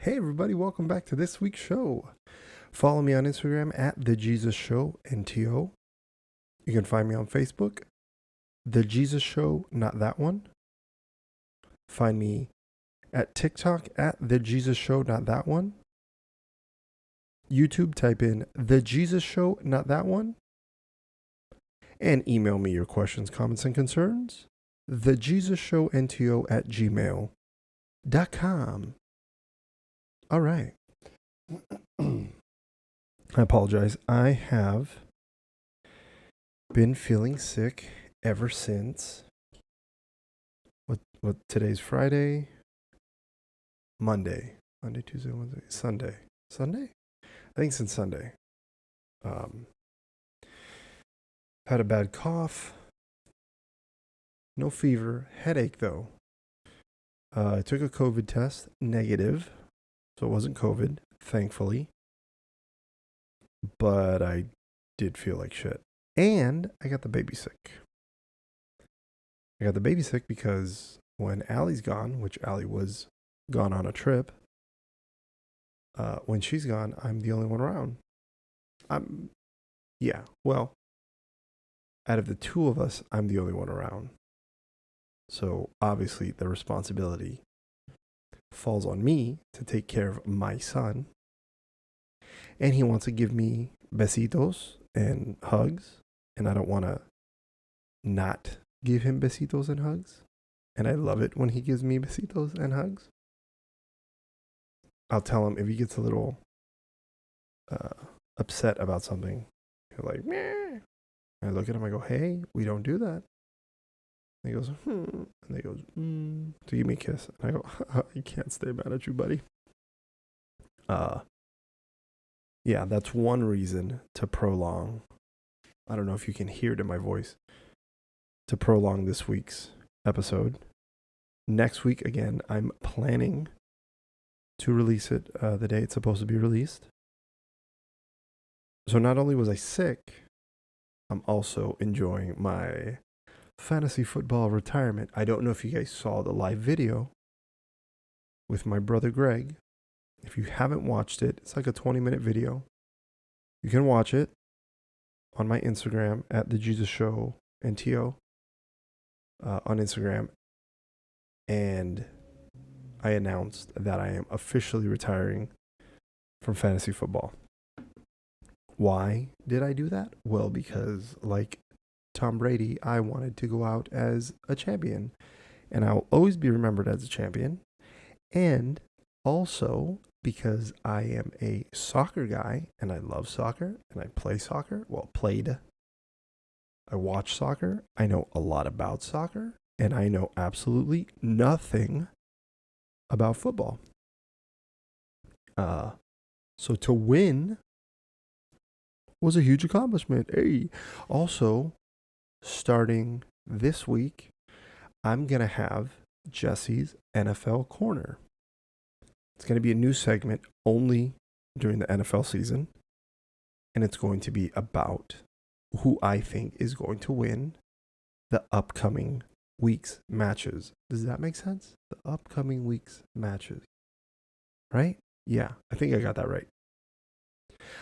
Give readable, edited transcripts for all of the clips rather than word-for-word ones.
Hey everybody, welcome back to this week's show. Follow me on Instagram at The Jesus Show NTO. You can find me on Facebook, The Jesus Show, not that one. Find me at TikTok at The Jesus Show, not that one. YouTube, type in The Jesus Show, not that one. And email me your questions, comments, and concerns. TheJesusShowNTO@gmail.com. All right. I apologize. I have been feeling sick ever since what today's Friday, Monday, Tuesday, Wednesday, Sunday. I think since Sunday. Had a bad cough, no fever, headache though. I took a COVID test, negative, so it wasn't COVID, thankfully. But I did feel like shit. And I got the baby sick. I got the baby sick because when Allie's gone, which Allie was gone on a trip, when she's gone, I'm the only one around. Well, out of the two of us, I'm the only one around. So obviously the responsibility falls on me to take care of my son. And he wants to give me besitos and hugs. And I don't want to not give him besitos and hugs. And I love it when he gives me besitos and hugs. I'll tell him if he gets a little upset about something. He'll like, meh. I look at him, I go, hey, we don't do that. And he goes, And he goes, to give me a kiss. And I go, I can't stay mad at you, buddy. Yeah, that's one reason to prolong. I don't know if you can hear it in my voice. To prolong this week's episode. Next week, again, I'm planning to release it the day it's supposed to be released. So not only was I sick, I'm also enjoying my fantasy football retirement. I don't know if you guys saw the live video with my brother Greg. If you haven't watched it, it's like a 20-minute video. You can watch it on my Instagram at The Jesus Show NTO on Instagram. And I announced that I am officially retiring from fantasy football. Why did I do that? Well, because like Tom Brady, I wanted to go out as a champion. And I'll always be remembered as a champion. And also because I am a soccer guy and I love soccer and I play soccer. Well, played. I watch soccer. I know a lot about soccer. And I know absolutely nothing about football. So to win was a huge accomplishment. Hey, also, starting this week, I'm going to have Jesse's NFL Corner. It's going to be a new segment only during the NFL season. And it's going to be about who I think is going to win the upcoming week's matches. Does that make sense? The upcoming week's matches. Right? Yeah, I think I got that right.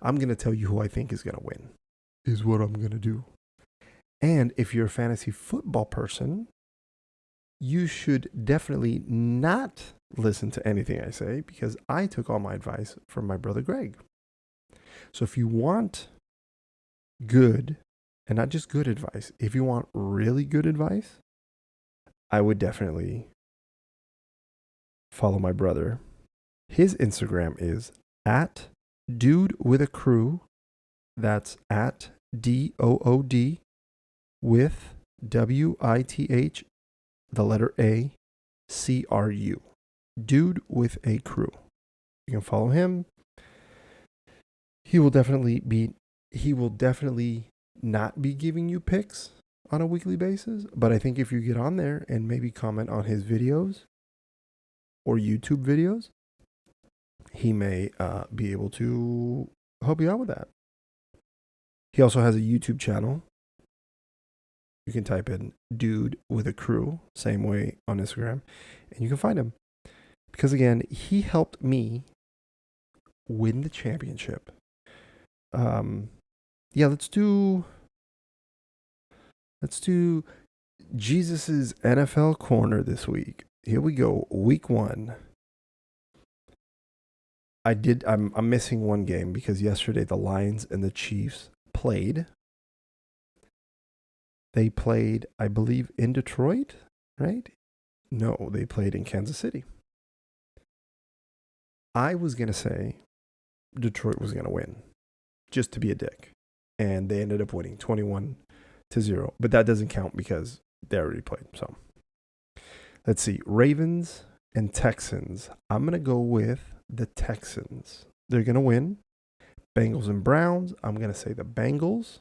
I'm going to tell you who I think is going to win. Is what I'm going to do. And if you're a fantasy football person, you should definitely not listen to anything I say because I took all my advice from my brother Greg. So if you want good, and not just good advice, if you want really good advice, I would definitely follow my brother. His Instagram is at Dude with a Crew. That's at DOOD with WITH, the letter A, CRU. Dude with a Crew. You can follow him. He will definitely not be giving you picks on a weekly basis. But I think if you get on there and maybe comment on his videos or YouTube videos, he may be able to help you out with that. He also has a YouTube channel. You can type in Dude with a Crew, same way on Instagram, and you can find him. Because again, he helped me win the championship. Yeah, let's do Jesus's NFL corner this week. Here we go. Week 1. I'm missing one game because yesterday the Lions and the Chiefs played. They played, I believe, in Detroit, right? No, they played in Kansas City. I was going to say Detroit was going to win, just to be a dick. And they ended up winning 21-0. But that doesn't count because they already played. So let's see. Ravens and Texans. I'm going to go with the Texans. They're going to win. Bengals and Browns. I'm going to say the Bengals.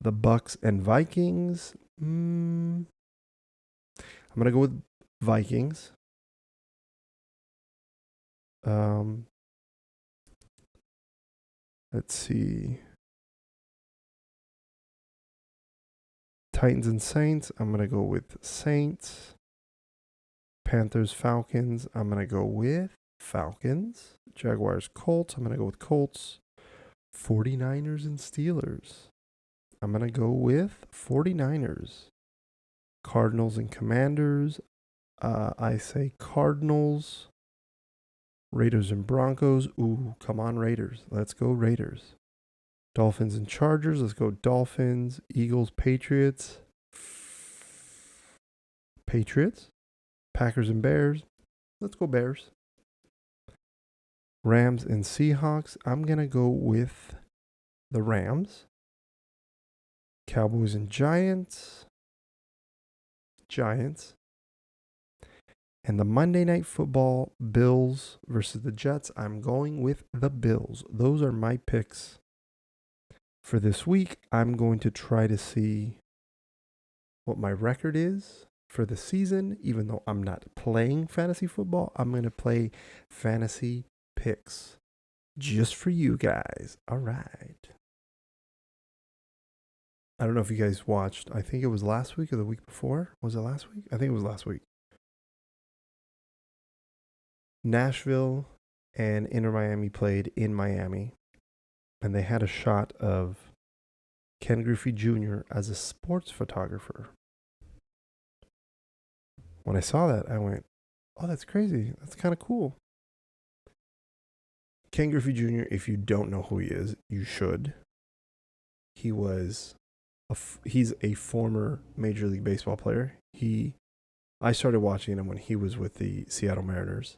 The Bucks and Vikings. I'm going to go with Vikings. Let's see. Titans and Saints. I'm going to go with Saints. Panthers, Falcons. I'm going to go with Falcons. Jaguars, Colts. I'm going to go with Colts. 49ers and Steelers. I'm going to go with 49ers. Cardinals and Commanders. I say Cardinals. Raiders and Broncos. Ooh, come on, Raiders. Let's go, Raiders. Dolphins and Chargers. Let's go, Dolphins. Eagles, Patriots. Patriots. Packers and Bears. Let's go, Bears. Rams and Seahawks. I'm going to go with the Rams. Cowboys and Giants. Giants. And the Monday Night Football, Bills versus the Jets. I'm going with the Bills. Those are my picks for this week. I'm going to try to see what my record is for the season. Even though I'm not playing fantasy football, I'm going to play fantasy picks just for you guys. All right. I don't know if you guys watched. I think it was last week or the week before. Was it last week? I think it was last week. Nashville and Inter Miami played in Miami, and they had a shot of Ken Griffey Jr. as a sports photographer. When I saw that, I went, oh, that's crazy. That's kind of cool. Ken Griffey Jr., if you don't know who he is, you should. He's a former Major League Baseball player. I started watching him when he was with the Seattle Mariners.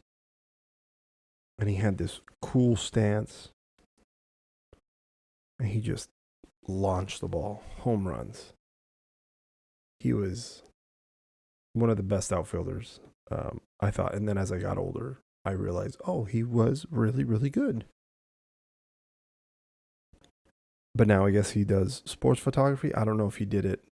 And he had this cool stance. And he just launched the ball. Home runs. He was one of the best outfielders, I thought. And then as I got older, I realized, oh, he was really, really good. But now I guess he does sports photography. I don't know if he did it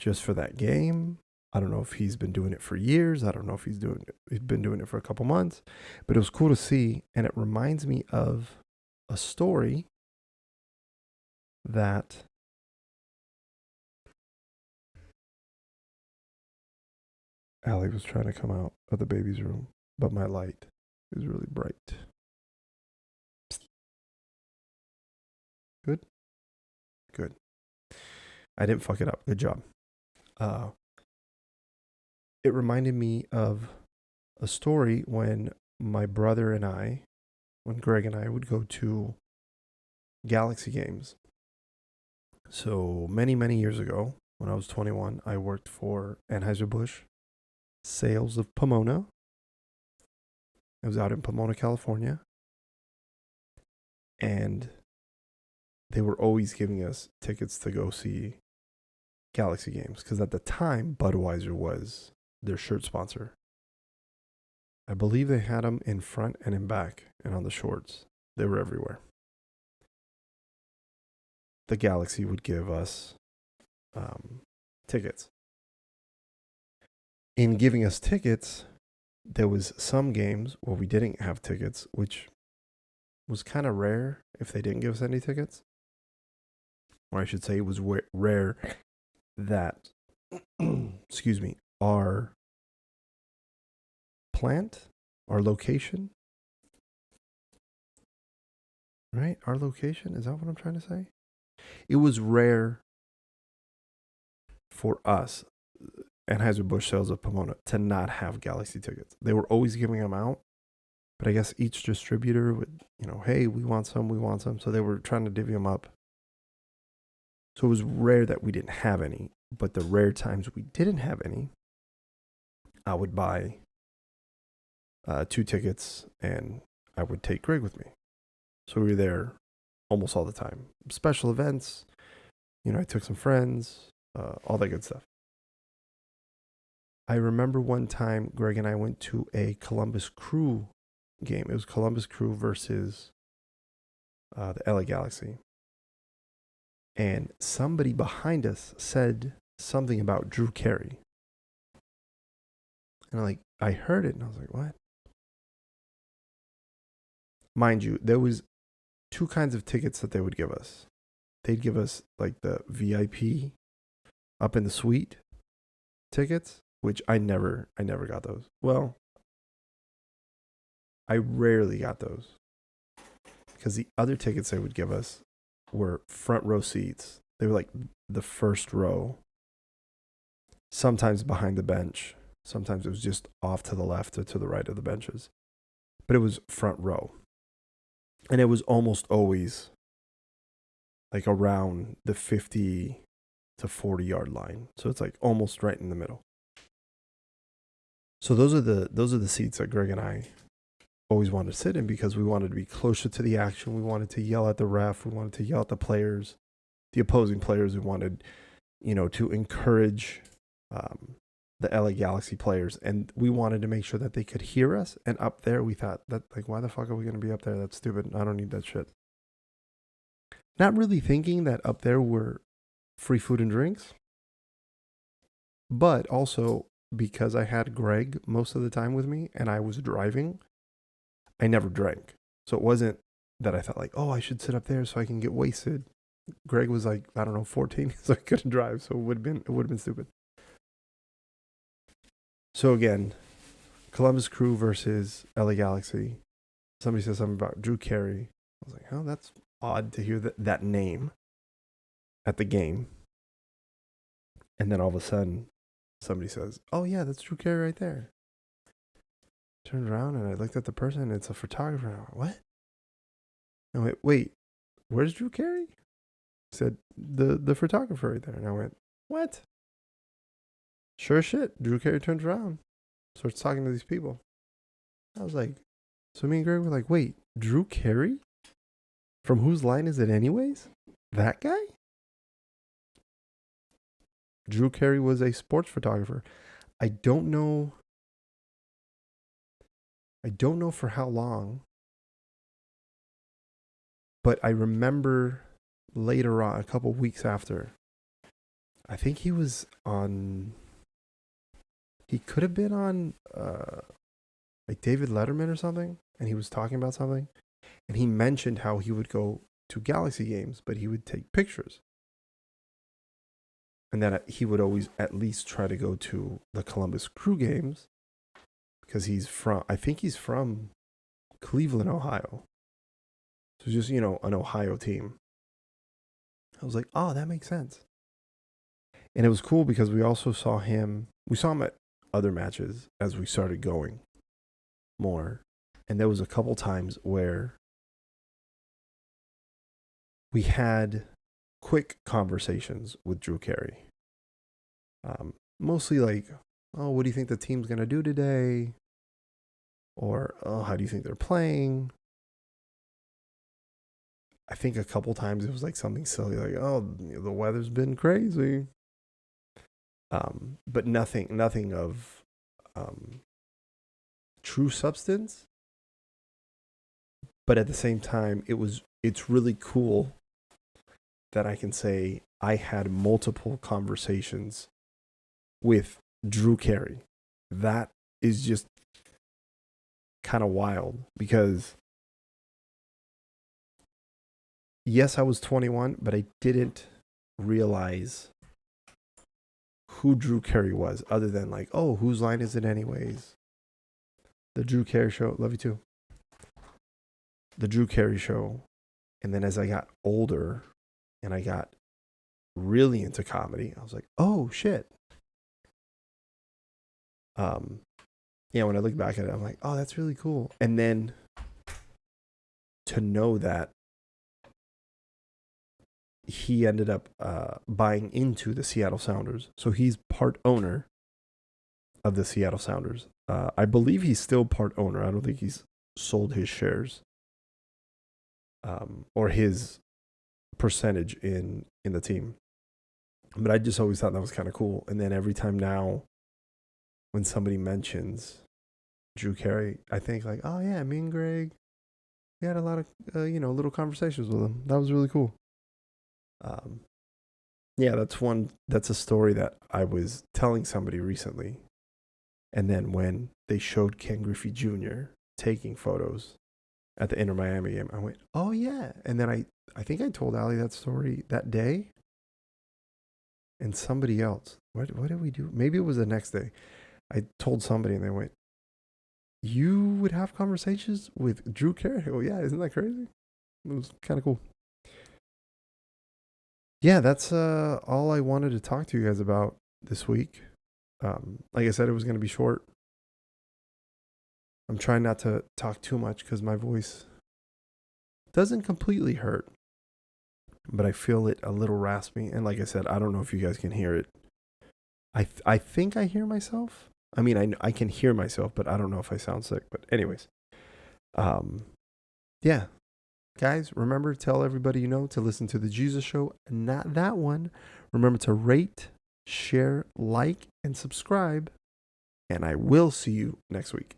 just for that game. I don't know if he's been doing it for years. I don't know if he's been doing it for a couple months. But it was cool to see. And it reminds me of a story that Allie was trying to come out of the baby's room, but my light is really bright. Psst. Good? Good. I didn't fuck it up. Good job. It reminded me of a story when my brother and when Greg and I would go to Galaxy games. So many, many years ago, when I was 21, I worked for Anheuser-Busch Sales of Pomona. I was out in Pomona, California. And they were always giving us tickets to go see Galaxy games. Because at the time, Budweiser was their shirt sponsor. I believe they had them in front and in back and on the shorts. They were everywhere. The Galaxy would give us tickets. In giving us tickets, there was some games where we didn't have tickets, which was kind of rare if they didn't give us any tickets. Or I should say it was rare that, excuse me, our plant, our location. Right? Our location? Is that what I'm trying to say? It was rare for us, Anheuser-Busch Sales of Pomona, to not have Galaxy tickets. They were always giving them out, but I guess each distributor would, hey, we want some. So they were trying to divvy them up. So it was rare that we didn't have any, but the rare times we didn't have any, I would buy 2 tickets and I would take Greg with me. So we were there almost all the time. Special events, I took some friends, all that good stuff. I remember one time Greg and I went to a Columbus Crew game. It was Columbus Crew versus the LA Galaxy. And somebody behind us said something about Drew Carey. And I heard it and I was like, what? Mind you, there was 2 kinds of tickets that they would give us. They'd give us the VIP up in the suite tickets, which I never got those. Well, I rarely got those because the other tickets they would give us were front row seats. They were the first row, sometimes behind the bench. Sometimes it was just off to the left or to the right of the benches, but it was front row. And it was almost always around the 50 to 40 yard line. So it's almost right in the middle. So those are the seats that Greg and I always wanted to sit in because we wanted to be closer to the action. We wanted to yell at the ref. We wanted to yell at the players, the opposing players. We wanted, to encourage the LA Galaxy players. And we wanted to make sure that they could hear us. And up there, we thought that, why the fuck are we going to be up there? That's stupid. I don't need that shit. Not really thinking that up there were free food and drinks. But also because I had Greg most of the time with me and I was driving, I never drank. So it wasn't that I thought I should sit up there so I can get wasted. Greg was 14, so I couldn't drive. So it would have been stupid. So again, Columbus Crew versus LA Galaxy. Somebody said something about Drew Carey. I was like, oh, that's odd to hear that name at the game. And then all of a sudden, somebody says, oh yeah, that's Drew Carey right there. Turned around and I looked at the person and it's a photographer. And I went, what? I went, wait, where's Drew Carey? He said, the photographer right there. And I went, what? Sure shit. Drew Carey turns around, starts talking to these people. I was like, so me and Greg were like, wait, Drew Carey? From whose line is it anyways? That guy? Drew Carey was a sports photographer. I don't know for how long, but I remember later on, a couple weeks after, I think he was on, he could have been on David Letterman or something, and he was talking about something, and he mentioned how he would go to Galaxy games, but he would take pictures. And that he would always at least try to go to the Columbus Crew games because I think he's from Cleveland, Ohio. So just, an Ohio team. I was like, oh, that makes sense. And it was cool because we saw him at other matches as we started going more. And there was a couple times where we had quick conversations with Drew Carey. Mostly oh, what do you think the team's going to do today? Or, oh, how do you think they're playing? I think a couple times it was something silly, oh, the weather's been crazy. But nothing of true substance. But at the same time, it's really cool that I can say I had multiple conversations with Drew Carey. That is just kind of wild because yes, I was 21, but I didn't realize who Drew Carey was other than oh, whose line is it anyways? The Drew Carey show. Love you too. The Drew Carey show. And then as I got older and I got really into comedy, I was like, oh shit. Yeah, when I look back at it, I'm like, oh, that's really cool. And then to know that he ended up buying into the Seattle Sounders. So he's part owner of the Seattle Sounders. I believe he's still part owner. I don't think he's sold his shares or his percentage in the team. But I just always thought that was kind of cool. And then every time now when somebody mentions Drew Carey, I think like, oh yeah, me and Greg, we had a lot of, little conversations with him. That was really cool. Yeah, that's a story that I was telling somebody recently. And then when they showed Ken Griffey Jr. taking photos at the Inter Miami game, I went, oh yeah. And then I think I told Allie that story that day. And somebody else. What did we do? Maybe it was the next day. I told somebody and they went, you would have conversations with Drew Carey? Oh yeah, isn't that crazy? It was kind of cool. Yeah, that's all I wanted to talk to you guys about this week. Like I said, it was going to be short. I'm trying not to talk too much because my voice doesn't completely hurt, but I feel it a little raspy. And like I said, I don't know if you guys can hear it. I think I hear myself. I mean, I can hear myself, but I don't know if I sound sick. But anyways, yeah. Guys, remember to tell everybody you know to listen to the Jesus Show, not that one. Remember to rate, share, like, and subscribe. And I will see you next week.